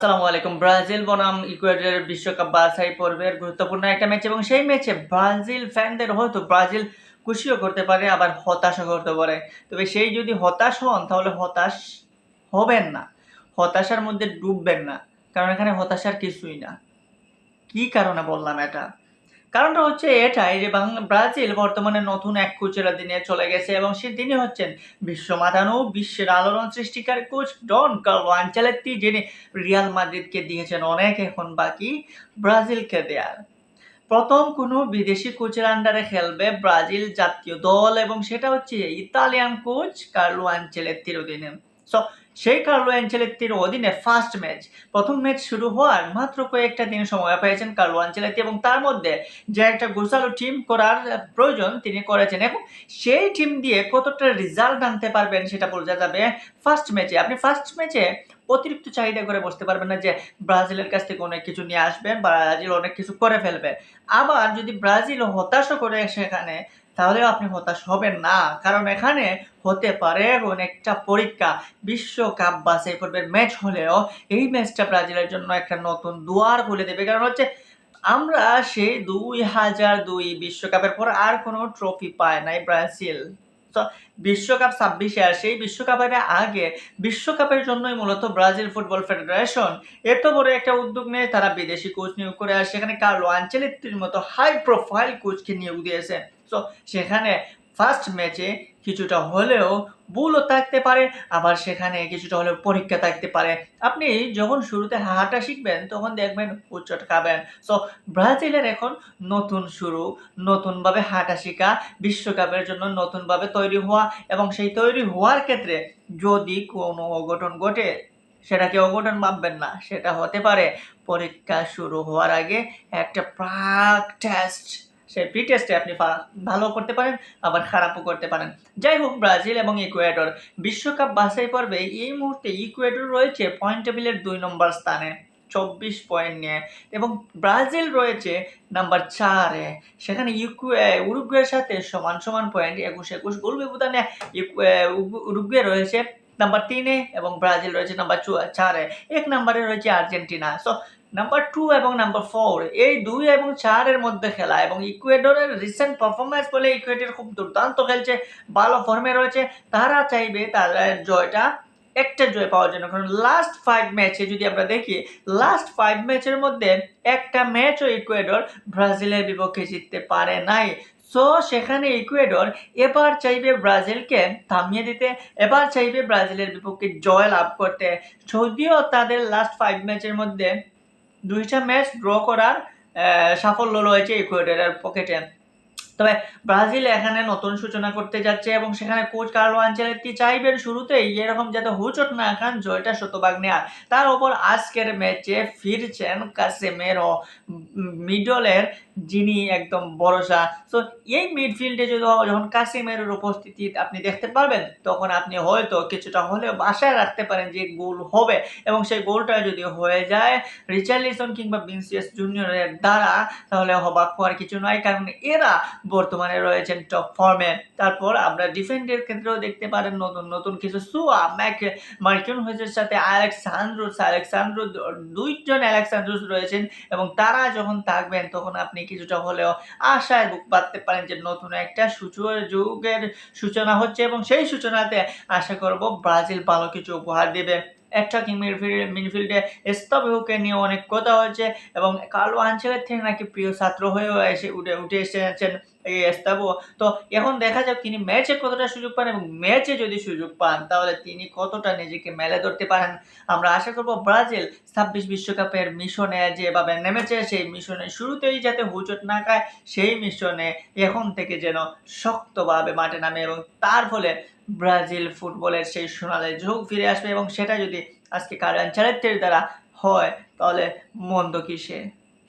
আসসালামু আলাইকুম। ব্রাজিল বনাম ইকুয়েডরের বিশ্বকাপ বাছাই পর্বের গুরুত্বপূর্ণ একটা ম্যাচ এবং সেই ম্যাচে ব্রাজিল ফ্যানদের হয়তো ব্রাজিল খুশিও করতে পারে আবার হতাশও করতে পারে। তবে সেই যদি হতাশ হন তাহলে হতাশ হবেন না। হতাশার মধ্যে ডুববেন না। কারণ এখানে হতাশার কিছুই না। কি কারণে বললাম এটা? কারণটা হচ্ছে এটাই যে ব্রাজিল বর্তমানে নতুন এক কোচের অধীনে চলে গেছে এবং তিনি হচ্ছেন বিশ্ব মাতানো, বিশ্বের আলোড়ন সৃষ্টিকারী কোচ ডন কার্লো আনচেলত্তি, যিনি রিয়াল মাদ্রিদকে দিয়েছেন অনেক, এখন বাকি ব্রাজিলকে দেয়ার। প্রথম কোনো বিদেশি কোচের আন্ডারে খেলবে ব্রাজিল জাতীয় দল এবং সেটা হচ্ছে ইতালিয়ান কোচ কার্লো আনচেলত্তির অধীনে। সো সেই কার্লো আনচেলত্তির অধীনে প্রথম ম্যাচ শুরু হওয়ার মাত্র কয়েকটা দিন সময় পেয়েছেন কার্লো আনচেলত্তি এবং তার মধ্যে যে একটা গোছালো টিম করার প্রয়োজন তিনি করেছেন এবং সেই টিম দিয়ে কতটা রেজাল্ট আনতে পারবেন সেটা বোঝা যাবে ফার্স্ট ম্যাচে। আপনি ফার্স্ট ম্যাচে অতিরিক্ত চাহিদা করে বসতে পারবেন না যে ব্রাজিলের কাছ থেকে অনেক কিছু নিয়ে আসবেন, ব্রাজিল অনেক কিছু করে ফেলবে। আবার যদি ব্রাজিল হতাশও করে সেখানে, তাহলেও আপনি হতাশ হবেন না। কারণ এখানে হতে পারে অনেকটা পরীক্ষা। বিশ্বকাপ বাছাই পর্বের ম্যাচ হলেও এই ম্যাচটা ব্রাজিলের জন্য একটা নতুন দুয়ার খুলে দেবে। কারণ হচ্ছে আমরা সেই ২০০২ বিশ্বকাপের পর আর কোনো ট্রফি পায় নাই ব্রাজিল। তো বিশ্বকাপ ২৬-এ আর সেই বিশ্বকাপের আগে বিশ্বকাপের জন্যই মূলত ব্রাজিল ফুটবল ফেডারেশন এত বড় একটা উদ্যোগ নেয়, তারা বিদেশি কোচ নিয়োগ করে আর সেখানে কার্লো আনচেলত্তির মতো হাই প্রোফাইল কোচকে নিয়োগ দিয়েছে। সো সেখানে ফার্স্ট ম্যাচে কিছুটা হলেও ভুলও থাকতে পারে, আবার সেখানে কিছুটা হলেও পরীক্ষা থাকতে পারে। আপনি যখন শুরুতে হাঁটা শিখবেন তখন দেখবেন হোঁচট খাবেন। সো ব্রাজিলের এখন নতুন শুরু, নতুনভাবে হাঁটা শেখা, বিশ্বকাপের জন্য নতুনভাবে তৈরি হওয়া এবং সেই তৈরি হওয়ার ক্ষেত্রে যদি কোনো অঘটন ঘটে, সেটাকে অঘটন ভাববেন না। সেটা হতে পারে পরীক্ষা শুরু হওয়ার আগে একটা প্রাক টেস্ট। সেই প্রি টেস্টে আপনি ভালো করতে পারেন, আবার খারাপও করতে পারেন। যাই হোক, ব্রাজিল এবং ইকুয়েডর বিশ্বকাপ বাছাই পর্বে এই মুহূর্তে ইকুয়েডর রয়েছে পয়েন্ট টেবিলের ২ নম্বর স্থানে ২৪ পয়েন্ট নিয়ে এবং ব্রাজিল রয়েছে নাম্বার ৪ এ। সেখানে উরুগুয়ের সাথে সমান পয়েন্ট ২১ গোল ব্যবধানে উরুগুয়ে রয়েছে নাম্বার ৩ এ এবং ব্রাজিল রয়েছে নাম্বার ৪ এ। ১ নম্বরে রয়েছে আর্জেন্টিনা। সো নাম্বার 2 এবং নাম্বার 4 এই ২ এবং ৪ এর মধ্যে খেলা এবং ইকুয়েডরের রিসেন্ট পারফরম্যান্স বলে ইকুয়েডর খুব দুর্দান্ত খেলছে, ভালো ফর্মে রয়েছে। তারা চাইবে তাদের জয়টা, একটা জয় পাওয়ার জন্য। কারণ লাস্ট 5 ম্যাচে যদি আমরা দেখি, লাস্ট 5 ম্যাচের মধ্যে একটা ম্যাচও ইকুয়েডর ব্রাজিলের বিপক্ষে জিততে পারে নাই। সো সেখানে ইকুয়েডর এবার চাইবে ব্রাজিলকে থামিয়ে দিতে, এবার চাইবে ব্রাজিলের বিপক্ষে জয় লাভ করতে। যদিও তাদের লাস্ট 5 ম্যাচের মধ্যে ২টা ম্যাচ ড্র করার সাফল্য রয়েছে ইকুয়েডরের পকেটে। তবে ব্রাজিল এখানে নতুন সূচনা করতে যাচ্ছে এবং সেখানে কোচ কার্লো আনচেলত্তি চাইবেন শুরুতেই এরকম যাতে হোঁচট না খান, জয়টা শতভাগ নেয়ার। তার উপর আজকের ম্যাচে ফিরছেন কাসেমেরো, মিডলের যিনি একদম ভরসা। সো এই মিডফিল্ডে যখন কাসেমেরোর উপস্থিতি আপনি দেখতে পারবেন, তখন আপনি হয়তো কিছুটা হলেও আশায় রাখতে পারেন যে গোল হবে এবং সেই গোলটা যদি হয়ে যায় রিচার্লিসন কিংবা ভিনিসিয়াস জুনিয়রের দ্বারা, তাহলে অবাক হওয়ার কিছু নয়। কারণ এরা বর্তমানে রয়েছেন টপ ফর্মে। তারপর আমরা ডিফেন্ডের ক্ষেত্রেও দেখতে পারেন নতুন কিছু মার্কিনহোজের সাথে আলেক্সান্দ্রো, দুইজন আলেক্সান্দ্রোস রয়েছেন এবং তারা যখন থাকবেন তখন আপনি কিছুটা হলেও আশায় বুক বাঁধতে পারেন যে নতুন একটা যুগের সূচনা হচ্ছে এবং সেই সূচনাতে আশা করব ব্রাজিল ভালো কিছু উপহার দেবে। অ্যাটাকিং মিডফিল্ডে এস্তাবেওকে নিয়ে অনেক কথা হয়েছে এবং কার্লো আনচেলত্তি নাকি প্রিয় ছাত্র হয়েও উঠে এসেছেন এই এস্তাবেও। তো এখন দেখা যাক তিনি ম্যাচে কতটা সুযোগ পান এবং ম্যাচে যদি সুযোগ পান তাহলে তিনি কতটা নিজেকে মেলে ধরতে পারেন। আমরা আশা করব ব্রাজিল ২৬ বিশ্বকাপের মিশনে যেভাবে নেমেছে সেই মিশনে শুরুতেই যাতে হোঁচট না খায়, সেই মিশনে এখন থেকে যেন শক্তভাবে মাঠে নামে এবং তার ফলে ব্রাজিল ফুটবলের সেই সোনালী যুগ ফিরে আসবে এবং সেটা যদি আজকে কার্লো আনচেলত্তির দ্বারা হয় তাহলে মন্দ কিসে।